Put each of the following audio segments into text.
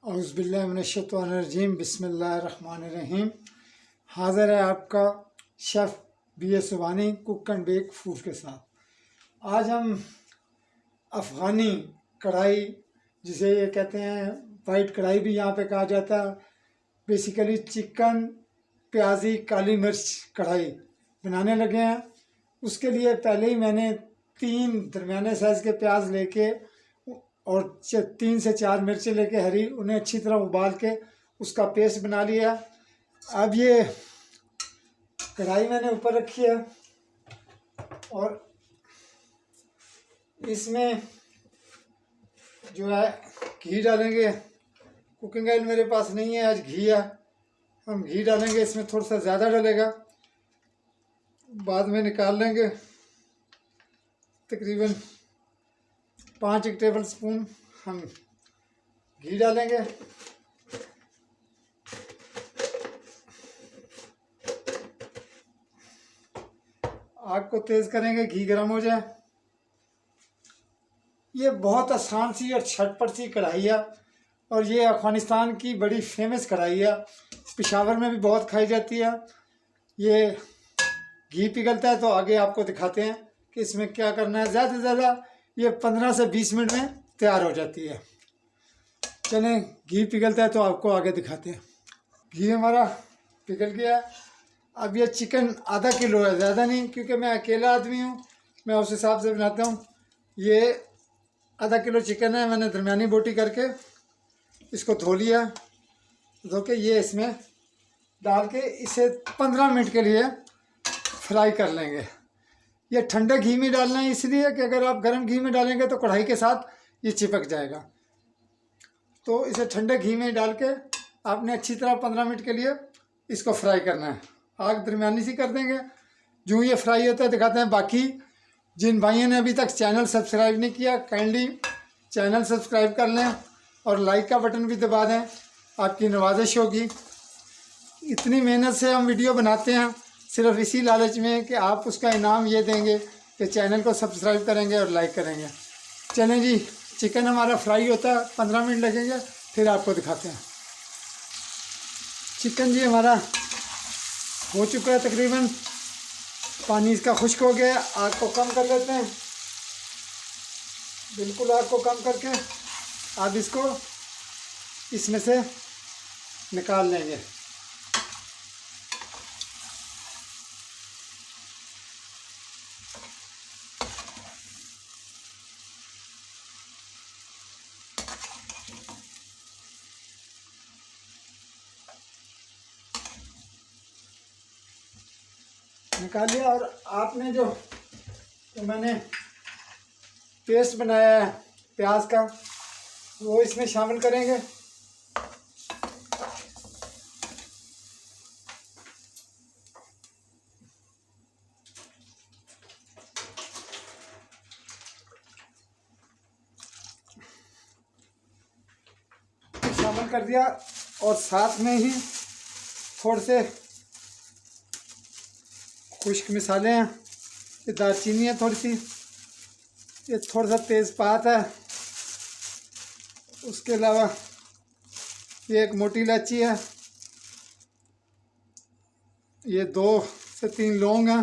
औज़ुबिल्लाहिमिनश्शैतानिर्रजीम बिस्मिल्लाहिर्रहमानिर्रहीम। हाज़िर है आपका chef BA Subani cook and bake food के साथ। आज हम अफ़गानी कढ़ाई, जिसे ये कहते हैं वाइट कढ़ाई भी यहाँ पे कहा जाता है, बेसिकली चिकन प्याजी काली मिर्च कढ़ाई बनाने लगे हैं। उसके लिए पहले ही मैंने 3 दरमियाने साइज़ के प्याज लेके और 3 से 4 मिर्चें लेके हरी, उन्हें अच्छी तरह उबाल के उसका पेस्ट बना लिया। अब ये कढ़ाई मैंने ऊपर रखी है और इसमें जो है घी डालेंगे। कुकिंग ऑयल मेरे पास नहीं है, आज घी है। हम घी डालेंगे, इसमें थोड़ा सा ज़्यादा डलेगा, बाद में निकाल लेंगे। तकरीबन 5 टेबल स्पून हम घी डालेंगे। आग को तेज़ करेंगे, घी गर्म हो जाए। ये बहुत आसान सी और झटपट सी कढ़ाई है और ये अफ़गानिस्तान की बड़ी फेमस कढ़ाई है, पेशावर में भी बहुत खाई जाती है। ये घी पिघलता है तो आगे आपको दिखाते हैं कि इसमें क्या करना है। ज़्यादा से ज़्यादा ये 15 से 20 मिनट में तैयार हो जाती है। चलें, घी पिघलता है तो आपको आगे दिखाते हैं। घी हमारा पिघल गया है। अब ये चिकन आधा किलो है, ज़्यादा नहीं, क्योंकि मैं अकेला आदमी हूँ, मैं उस हिसाब से बनाता हूँ। ये आधा किलो चिकन है, मैंने दरमियानी बोटी करके इसको धो लिया। धो के ये इसमें डाल के इसे 15 मिनट के लिए फ्राई कर लेंगे। ये ठंडे घी में डालना है, इसलिए कि अगर आप गर्म घी में डालेंगे तो कढ़ाई के साथ ये चिपक जाएगा। तो इसे ठंडे घी में डाल के आपने अच्छी तरह 15 मिनट के लिए इसको फ्राई करना है। आग दरमियानी सी कर देंगे। जो ये फ्राई होता है दिखाते हैं। बाकी जिन भाइयों ने अभी तक चैनल सब्सक्राइब नहीं किया, काइंडली चैनल सब्सक्राइब कर लें और लाइक का बटन भी दबा दें, आपकी नवाजिश होगी। इतनी मेहनत से हम वीडियो बनाते हैं सिर्फ इसी लालच में कि आप उसका इनाम ये देंगे कि चैनल को सब्सक्राइब करेंगे और लाइक करेंगे। चलें जी, चिकन हमारा फ्राई होता है, 15 मिनट लगेंगे, फिर आपको दिखाते हैं। चिकन जी हमारा हो चुका है तकरीबन, पानी इसका खुश्क हो गया। आग को कम कर लेते हैं, बिल्कुल आग को कम करके आप इसको इसमें से निकाल लेंगे। निकाल लिया और आपने जो मैंने पेस्ट बनाया है प्याज का, वो इसमें शामिल करेंगे। शामिल कर दिया और साथ में ही थोड़े से खुश्क मसाले हैं। ये दालचीनी है थोड़ी सी, ये थोड़ा सा तेज़पात है, उसके अलावा ये एक मोटी इलायची है, ये 2 से 3 लौंग हैं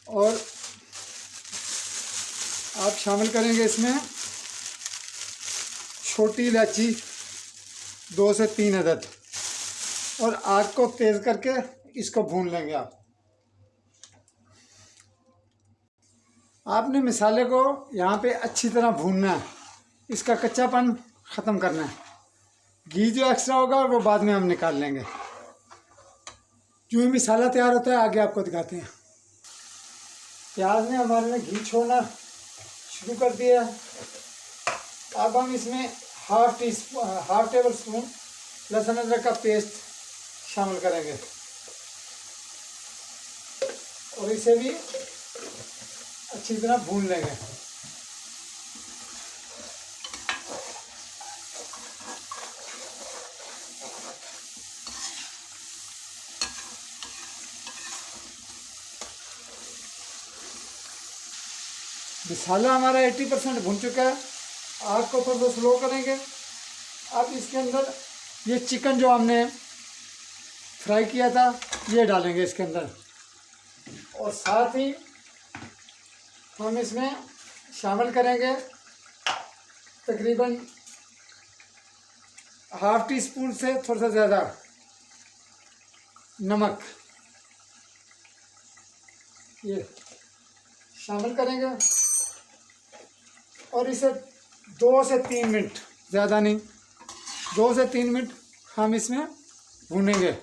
और आप शामिल करेंगे इसमें छोटी इलायची 2 से 3 अदद और आग को तेज़ करके इसको भून लेंगे। आपने मसाले को यहाँ पे अच्छी तरह भूनना है, इसका कच्चापन ख़त्म करना है। घी जो एक्स्ट्रा होगा वो बाद में हम निकाल लेंगे। जो ही मसाला तैयार होता है आगे आपको दिखाते हैं। प्याज ने हमारे में घी छोड़ना शुरू कर दिया है। अब हम इसमें हाफ टेबल स्पून लहसुन अदरक का पेस्ट शामिल करेंगे और इसे भी अच्छी तरह भून लेंगे। मसाला हमारा 80% भून चुका है। आग को थोड़ा सा स्लो करेंगे अब इसके अंदर ये चिकन जो हमने फ्राई किया था ये डालेंगे इसके अंदर, और साथ ही हम इसमें शामिल करेंगे तकरीबन ½ टीस्पून से थोड़ा सा ज़्यादा नमक, ये शामिल करेंगे और इसे 2 से 3 मिनट, ज़्यादा नहीं, 2 से 3 मिनट हम इसमें भूनेंगे।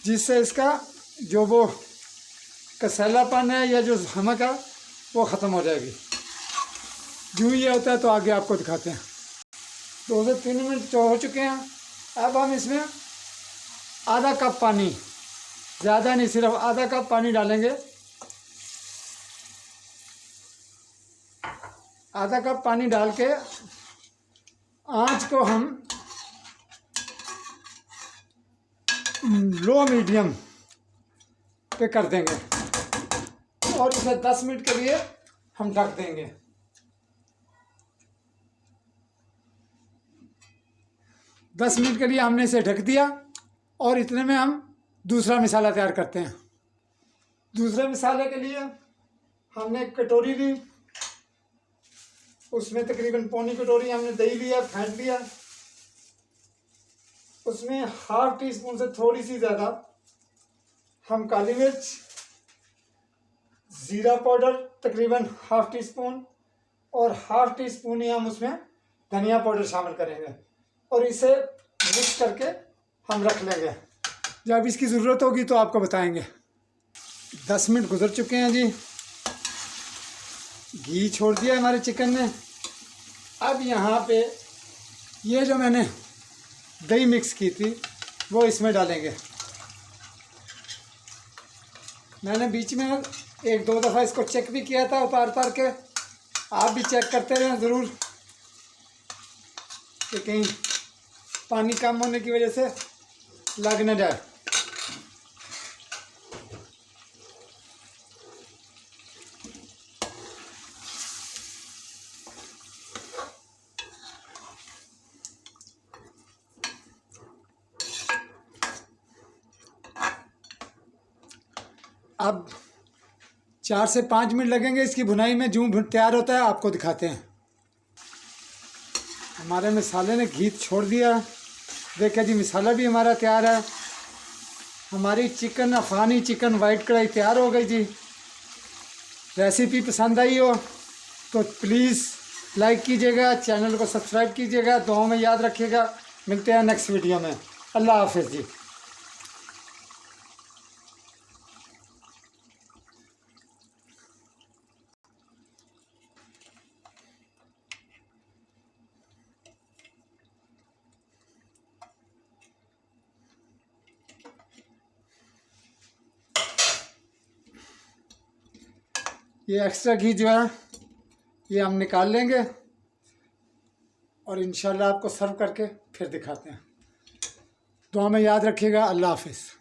जिससे इसका जो वो कसैलापन है या जो हमक है वो ख़त्म हो जाएगी। यूँ ये होता है तो आगे आपको दिखाते हैं। 2 से 3 मिनट जो हो चुके हैं, अब हम इसमें ½ कप पानी, ज़्यादा नहीं, सिर्फ ½ कप पानी डालेंगे। ½ कप पानी डाल के आँच को हम लो मीडियम पे कर देंगे और इसे 10 मिनट के लिए हम ढक देंगे। 10 मिनट के लिए हमने इसे ढक दिया और इतने में हम दूसरा मसाला तैयार करते हैं। दूसरे मसाले के लिए हमने एक कटोरी ली, उसमें तकरीबन पौनी कटोरी हमने दही लिया, फेंट लिया। उसमें ½ टीस्पून से थोड़ी सी ज़्यादा हम काली मिर्च, ज़ीरा पाउडर तकरीबन ½ टीस्पून और ½ टीस्पून ही हम उसमें धनिया पाउडर शामिल करेंगे और इसे मिक्स करके हम रख लेंगे। जब इसकी ज़रूरत होगी तो आपको बताएंगे। 10 मिनट गुजर चुके हैं जी, घी छोड़ दिया हमारे चिकन ने। अब यहाँ पे ये जो मैंने दही मिक्स की थी वो इसमें डालेंगे। मैंने बीच में 1-2 दफ़ा इसको चेक भी किया था उतार के, आप भी चेक करते रहें ज़रूर कि कहीं पानी कम होने की वजह से लग न जाए। अब 4 से 5 मिनट लगेंगे इसकी भुनाई में। जूं तैयार होता है आपको दिखाते हैं। हमारे मसाले ने घी छोड़ दिया, देखिए जी मसाला भी हमारा तैयार है। हमारी चिकन अफ़गानी चिकन वाइट कढ़ाई तैयार हो गई जी। रेसिपी पसंद आई हो तो प्लीज़ लाइक कीजिएगा, चैनल को सब्सक्राइब कीजिएगा, दुआओं में याद रखिएगा। मिलते हैं नेक्स्ट वीडियो में। अल्लाह हाफ़िज़ जी। ये एक्स्ट्रा घी जो है ये हम निकाल लेंगे और इंशाल्लाह आपको सर्व करके फिर दिखाते हैं। दुआ में याद रखिएगा। अल्लाह हाफ़िज़।